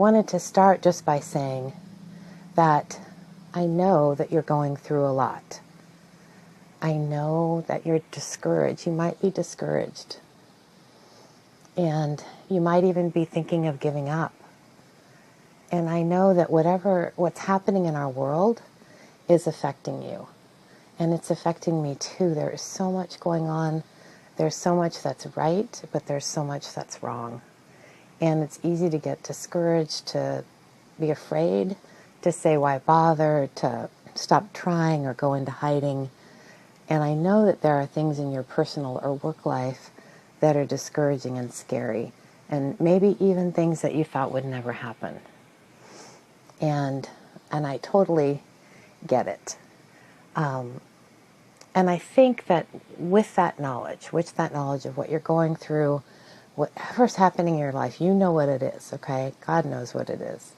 wanted to start just by saying that I know that you're going through a lot. I know that you're discouraged. You might be discouraged. And you might even be thinking of giving up. And I know that what's happening in our world is affecting you. And it's affecting me too. There is so much going on. There's so much that's right, but there's so much that's wrong. And it's easy to get discouraged, to be afraid, to say why bother, to stop trying or go into hiding. And I know that there are things in your personal or work life that are discouraging and scary, and maybe even things that you thought would never happen. And I totally get it. And I think that with that knowledge of what you're going through, whatever's happening in your life, you know what it is, okay? God knows what it is.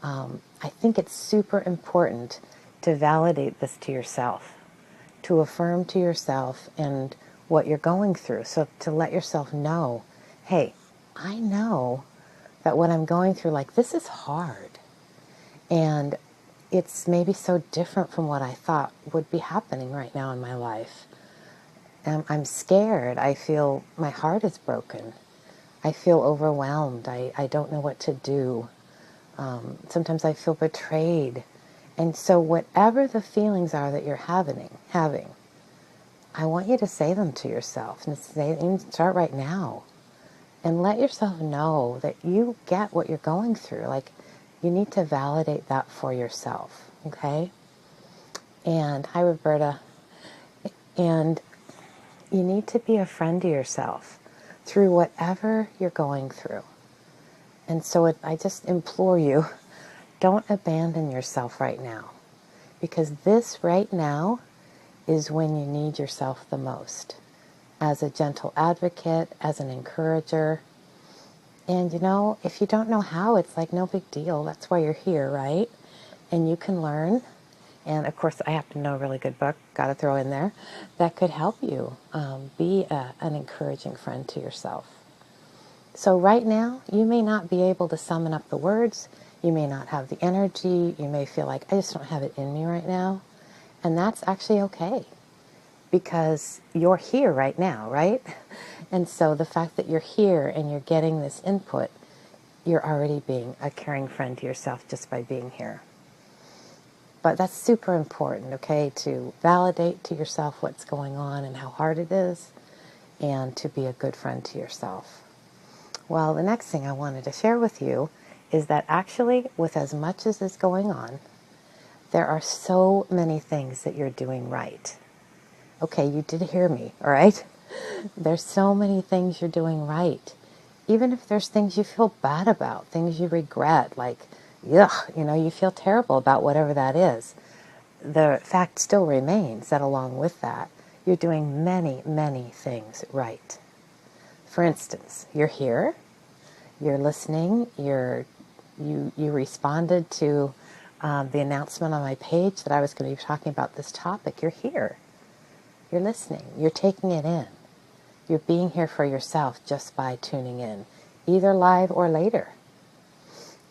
I think it's super important to validate this to yourself, to affirm to yourself and what you're going through. So to let yourself know, hey, I know that what I'm going through, like, this is hard. And it's maybe so different from what I thought would be happening right now in my life. I'm scared. I feel my heart is broken. I feel overwhelmed. I don't know what to do. Sometimes I feel betrayed. And so whatever the feelings are that you're having, I want you to say them to yourself. And start right now. And let yourself know that you get what you're going through. Like, you need to validate that for yourself, okay? And hi, Roberta. And you need to be a friend to yourself through whatever you're going through. And so I just implore you, don't abandon yourself right now. Because this right now is when you need yourself the most. As a gentle advocate, as an encourager. And if you don't know how, it's like no big deal. That's why you're here, right? And you can learn. And of course, I happen to know a really good book, got to throw in there, that could help you be an encouraging friend to yourself. So right now, you may not be able to summon up the words. You may not have the energy. You may feel like, I just don't have it in me right now. And that's actually okay. Because you're here right now, right? And so the fact that you're here and you're getting this input, you're already being a caring friend to yourself just by being here. But that's super important, okay, to validate to yourself what's going on and how hard it is, and to be a good friend to yourself. Well, the next thing I wanted to share with you is that actually, with as much as is going on, there are so many things that you're doing right. Okay, you did hear me, all right? There's so many things you're doing right. Even if there's things you feel bad about, things you regret, like, yuck, you feel terrible about whatever that is. The fact still remains that along with that, you're doing many, many things right. For instance, you're here, you're listening, you responded to the announcement on my page that I was going to be talking about this topic. You're here. You're listening. You're taking it in. You're being here for yourself just by tuning in, either live or later.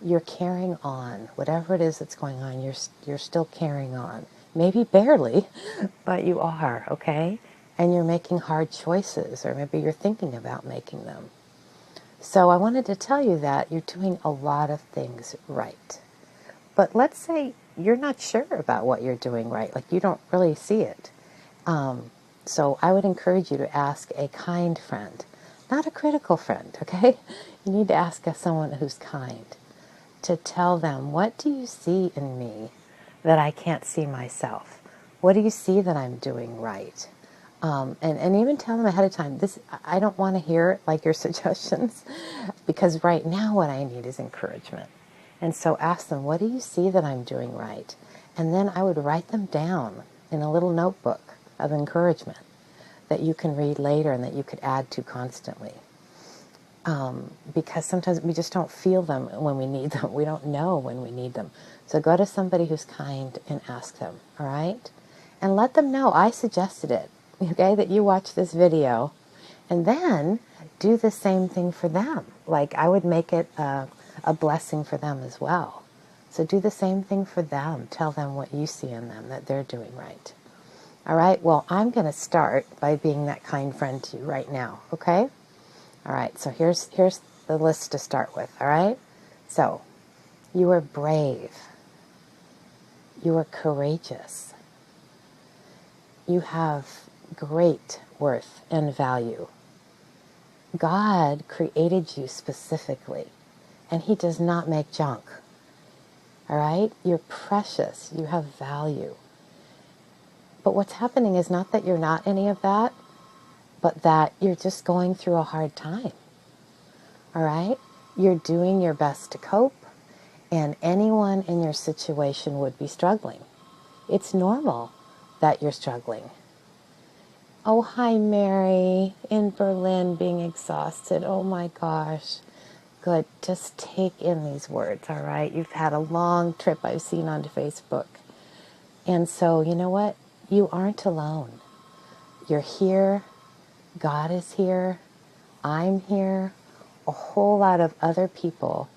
You're carrying on. Whatever it is that's going on, you're still carrying on. Maybe barely, but you are, okay? And you're making hard choices, or maybe you're thinking about making them. So I wanted to tell you that you're doing a lot of things right. But let's say you're not sure about what you're doing right, like you don't really see it. So I would encourage you to ask a kind friend, not a critical friend, okay? You need to ask someone who's kind, to tell them, what do you see in me that I can't see myself? What do you see that I'm doing right? And even tell them ahead of time, I don't want to hear like your suggestions, because right now what I need is encouragement. And so ask them, what do you see that I'm doing right? And then I would write them down in a little notebook of encouragement that you can read later and that you could add to constantly. Because sometimes we just don't feel them when we need them. We don't know when we need them. So go to somebody who's kind and ask them, all right? And let them know I suggested it, okay, that you watch this video. And then do the same thing for them. Like I would make it a a blessing for them as well. So do the same thing for them. Tell them what you see in them that they're doing right. All right, well, I'm going to start by being that kind friend to you right now, okay? All right, so here's the list to start with, all right? So, you are brave. You are courageous. You have great worth and value. God created you specifically, and He does not make junk. All right? You're precious. You have value. But what's happening is not that you're not any of that, but that you're just going through a hard time. All right? You're doing your best to cope, and anyone in your situation would be struggling. It's normal that you're struggling. Oh, hi, Mary, in Berlin, being exhausted. Oh, my gosh. Good. Just take in these words, all right? You've had a long trip I've seen on Facebook. And so, you know what? You aren't alone. You're here. God is here. I'm here. A whole lot of other people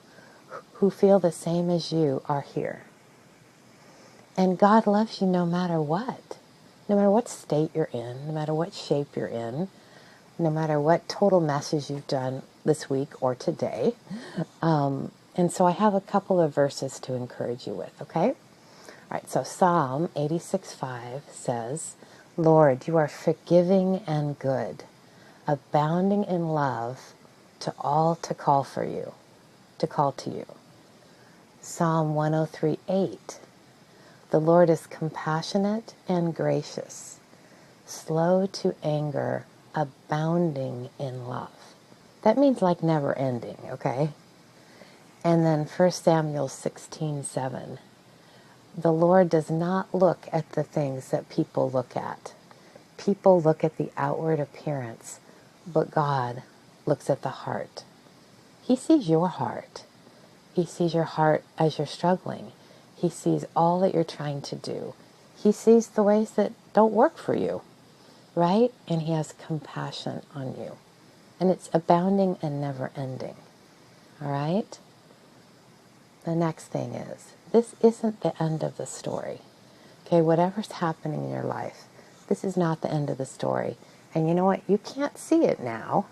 who feel the same as you are here. And God loves you no matter what. No matter what state you're in, no matter what shape you're in, no matter what total messes you've done this week or today. And so I have a couple of verses to encourage you with, okay? All right, so Psalm 86:5 says, Lord, you are forgiving and good, abounding in love to all to call for you, to call to you. Psalm 103:8, the Lord is compassionate and gracious, slow to anger, abounding in love. That means like never ending, okay? And then 1 Samuel 16:7, the Lord does not look at the things that people look at. People look at the outward appearance, but God looks at the heart. He sees your heart. He sees your heart as you're struggling. He sees all that you're trying to do. He sees the ways that don't work for you, right? And He has compassion on you. And it's abounding and never ending, all right? The next thing is, this isn't the end of the story. Okay, whatever's happening in your life, this is not the end of the story. And you know what? You can't see it now.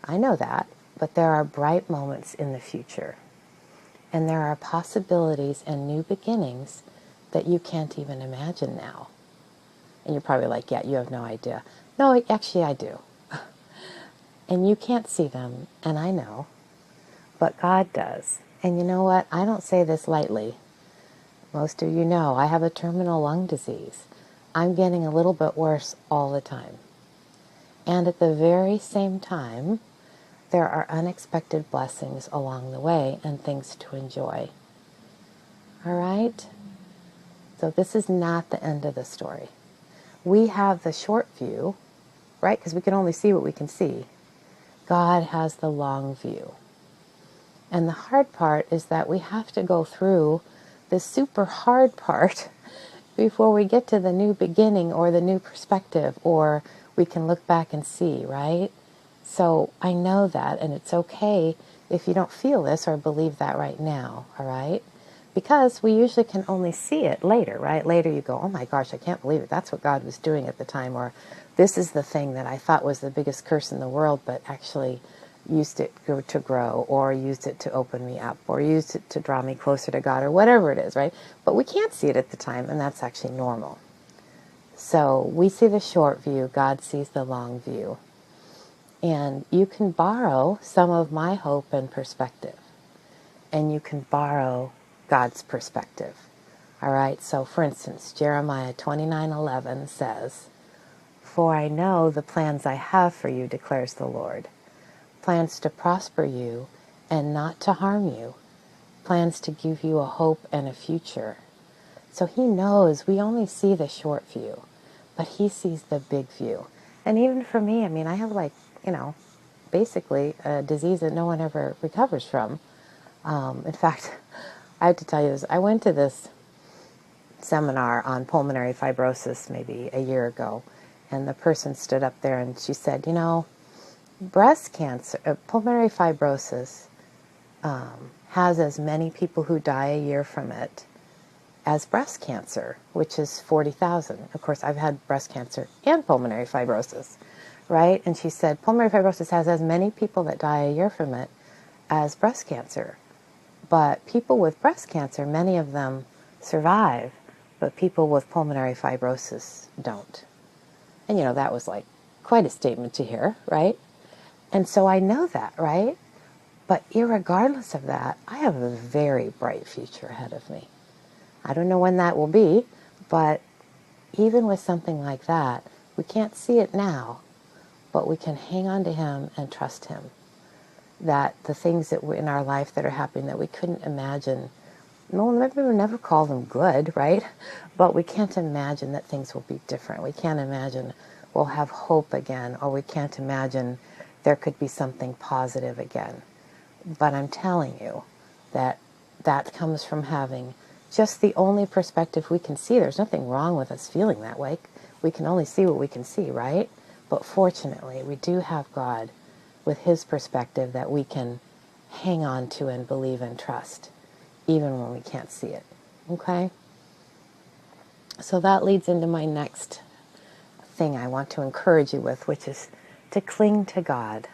I know that. But there are bright moments in the future. And there are possibilities and new beginnings that you can't even imagine now. And you're probably like, yeah, you have no idea. No, actually I do. And you can't see them, and I know. But God does. And you know what? I don't say this lightly. Most of you know I have a terminal lung disease. I'm getting a little bit worse all the time. And at the very same time, there are unexpected blessings along the way and things to enjoy. All right? So this is not the end of the story. We have the short view, right? Because we can only see what we can see. God has the long view. And the hard part is that we have to go through the super hard part before we get to the new beginning or the new perspective, or we can look back and see, right? So I know that, and it's okay if you don't feel this or believe that right now, all right? Because we usually can only see it later, right? Later you go, oh my gosh, I can't believe it. That's what God was doing at the time, or this is the thing that I thought was the biggest curse in the world, but actually used it to grow, or used it to open me up, or used it to draw me closer to God, or whatever it is, right? But we can't see it at the time, and that's actually normal. So we see the short view, God sees the long view. And you can borrow some of my hope and perspective, and you can borrow God's perspective. All right, so for instance, Jeremiah 29:11 says, for I know the plans I have for you, declares the Lord. Plans to prosper you and not to harm you. Plans to give you a hope and a future. So He knows we only see the short view, but He sees the big view. And even for me, I mean, I have basically a disease that no one ever recovers from. In fact, I have to tell you this. I went to this seminar on pulmonary fibrosis maybe a year ago, and the person stood up there and she said, breast cancer, pulmonary fibrosis has as many people who die a year from it as breast cancer, which is 40,000. Of course, I've had breast cancer and pulmonary fibrosis, right? And she said pulmonary fibrosis has as many people that die a year from it as breast cancer. But people with breast cancer, many of them survive, but people with pulmonary fibrosis don't. And that was like quite a statement to hear, right? And so I know that, right? But irregardless of that, I have a very bright future ahead of me. I don't know when that will be, but even with something like that, we can't see it now, but we can hang on to Him and trust Him. That the things that were in our life that are happening that we couldn't imagine, well, maybe we'll never call them good, right? But we can't imagine that things will be different. We can't imagine we'll have hope again, or we can't imagine there could be something positive again. But I'm telling you that that comes from having just the only perspective we can see. There's nothing wrong with us feeling that way. We can only see what we can see, right? But fortunately, we do have God with His perspective that we can hang on to and believe and trust, even when we can't see it. Okay? So that leads into my next thing I want to encourage you with, which is to cling to God.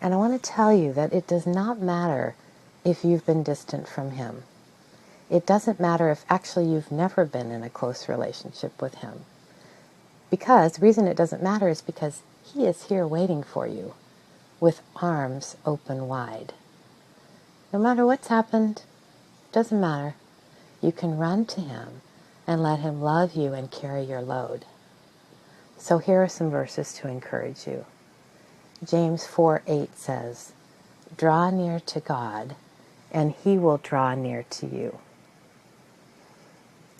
And I want to tell you that it does not matter if you've been distant from Him. It doesn't matter if actually you've never been in a close relationship with Him. Because the reason it doesn't matter is because He is here waiting for you with arms open wide. No matter what's happened, doesn't matter. You can run to Him and let Him love you and carry your load. So here are some verses to encourage you. James 4:8 says, "Draw near to God, and He will draw near to you."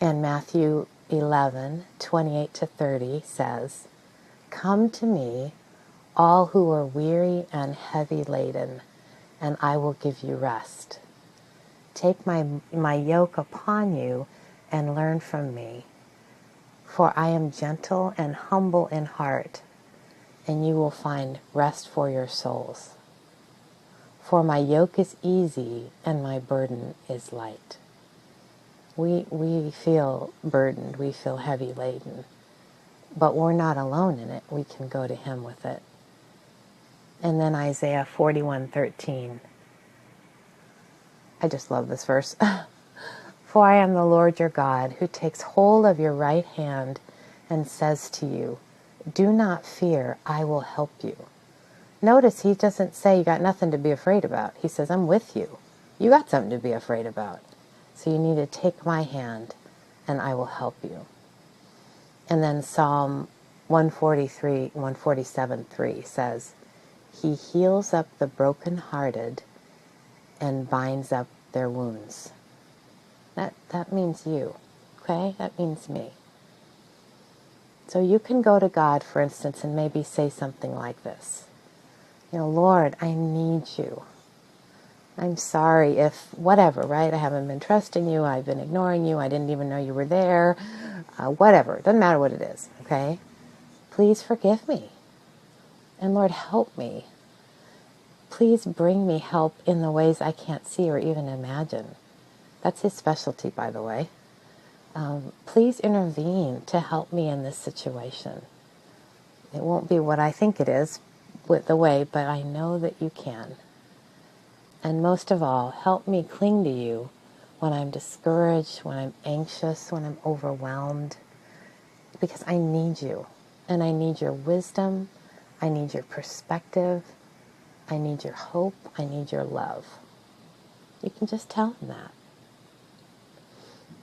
And Matthew 11:28-30 says, "Come to me, all who are weary and heavy laden, and I will give you rest. Take my yoke upon you and learn from me, for I am gentle and humble in heart, and you will find rest for your souls. For my yoke is easy and my burden is light." We feel burdened, we feel heavy laden, but we're not alone in it. We can go to Him with it. And then Isaiah 41:13. I just love this verse. "For I am the Lord your God, who takes hold of your right hand and says to you, 'Do not fear, I will help you.'" Notice He doesn't say you got nothing to be afraid about. He says, I'm with you. You got something to be afraid about. So you need to take my hand and I will help you. And then Psalm 147:3 says, "He heals up the brokenhearted and binds up their wounds." That means you, okay? That means me. So you can go to God, for instance, and maybe say something like this. Lord, I need you. I'm sorry if whatever, right? I haven't been trusting you. I've been ignoring you. I didn't even know you were there. Whatever. It doesn't matter what it is, okay? Please forgive me. And Lord, help me. Please bring me help in the ways I can't see or even imagine. That's His specialty, by the way. Please intervene to help me in this situation. It won't be what I think it is with the way, but I know that you can. And most of all, help me cling to you when I'm discouraged, when I'm anxious, when I'm overwhelmed, because I need you. And I need your wisdom. I need your perspective. I need your hope. I need your love. You can just tell Him that.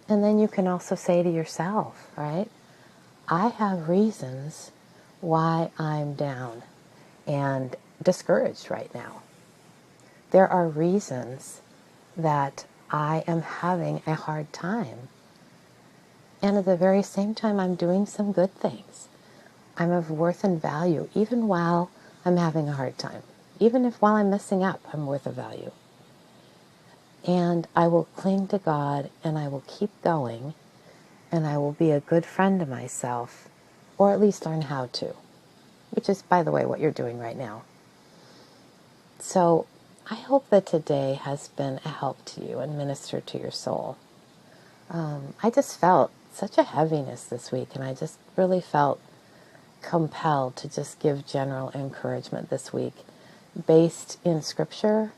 And then you can also say to yourself, right? I have reasons why I'm down and discouraged right now. There are reasons that I am having a hard time. And at the very same time, I'm doing some good things. I'm of worth and value, even while I'm having a hard time. Even if while I'm messing up, I'm worth a value. And I will cling to God, and I will keep going, and I will be a good friend to myself, or at least learn how to, which is, by the way, what you're doing right now. So I hope that today has been a help to you and ministered to your soul. I just felt such a heaviness this week, and I just really felt compelled to just give general encouragement this week based in Scripture,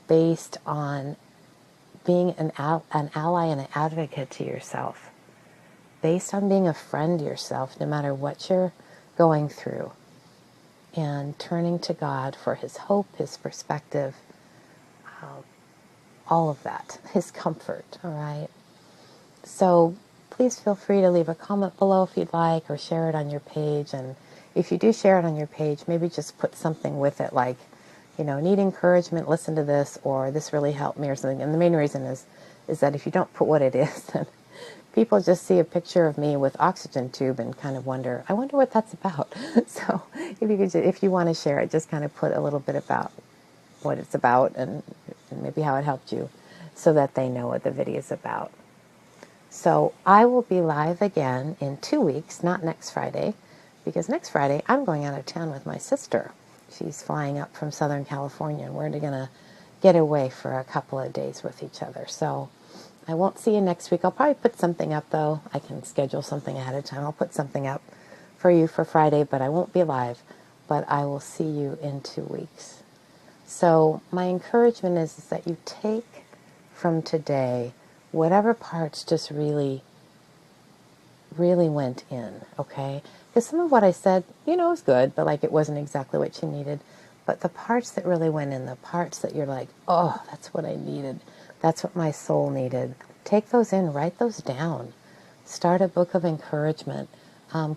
based on being an ally and an advocate to yourself, based on being a friend to yourself no matter what you're going through, and turning to God for His hope, His perspective, all of that, His comfort, all right? So please feel free to leave a comment below if you'd like, or share it on your page. And if you do share it on your page, maybe just put something with it like, need encouragement, listen to this, or this really helped me, or something. And the main reason is that if you don't put what it is, then people just see a picture of me with oxygen tube and kind of wonder, I wonder what that's about. So if you want to share it, just kind of put a little bit about what it's about and maybe how it helped you, so that they know what the video is about. So I will be live again in 2 weeks, not next Friday, because next Friday I'm going out of town with my sister. She's flying up from Southern California, and we're going to get away for a couple of days with each other. So I won't see you next week. I'll probably put something up, though. I can schedule something ahead of time. I'll put something up for you for Friday, but I won't be live. But I will see you in 2 weeks. So my encouragement is that you take from today whatever parts just really, really went in, okay? Because some of what I said, is good, but like it wasn't exactly what you needed. But the parts that really went in, the parts that you're like, oh, that's what I needed. That's what my soul needed. Take those in, write those down. Start a book of encouragement.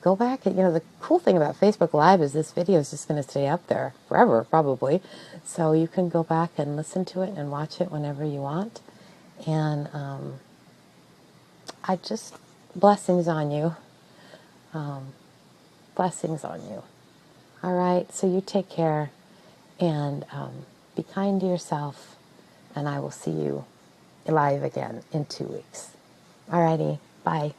Go back and, the cool thing about Facebook Live is this video is just going to stay up there forever, probably. So you can go back and listen to it and watch it whenever you want. And I just, blessings on you. Blessings on you. All right, so you take care and be kind to yourself. And I will see you live again in 2 weeks. All righty, bye.